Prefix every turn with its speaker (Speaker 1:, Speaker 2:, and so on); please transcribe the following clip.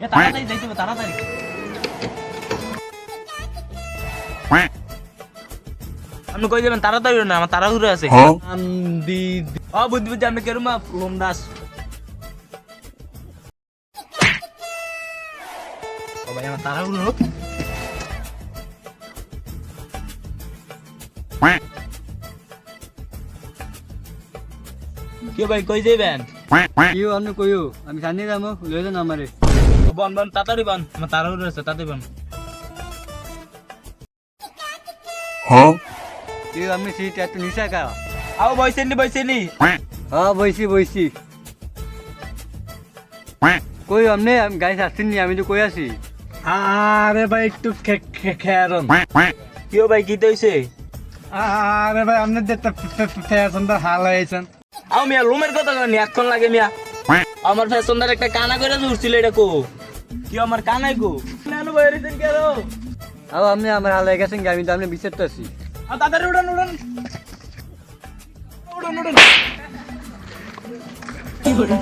Speaker 1: এ তাড়াতাড়ি যাইতে হবে তাড়াতাড়ি আপনি কই যাবেন তাড়াতাড়ি না আমার তাড়াহুড়ো আছে দি ও বুদ্ধি বুদ্ধি আপনি কেরুমা লোম দাস ও ভাই আমার তাড়াহুড়ো কি ভাই কই যাবেন
Speaker 2: কিও আপনি কইও আমি জানি যাবো লয়ে যান আমারে
Speaker 1: বন বন তাড়াতাড়ি বন আমার তাড়াহুড়ো আছে তাড়াতাড়ি বন
Speaker 2: কিও আপনি সিট এত নিচা কা
Speaker 1: আও বইছেনি
Speaker 2: হ্যাঁ বইছি কই আপনি আমি গাড়ি আসছেন আমি তো কই আছি
Speaker 3: আরে ভাই একটু খেয়ারন
Speaker 1: কিও ভাই কি হইছে
Speaker 3: আরে ভাই আপনি দেখতে ফ্যাশনটা হাল হয়েছেন
Speaker 1: আও মিয়া লোমের কথা জানি এতক্ষণ লাগে মিয়া আমার ফ্যাশনদার একটা কানা করে উঠছিল এটা কো কি আমার কানাই কো নানু ভাই রিসেন কেরো
Speaker 2: আও আপনি আমার হাল হয়ে গেছেন আমি তো আপনি বিচারতে আছি
Speaker 1: আ তাড়াতাড়ি উড়ান কি করে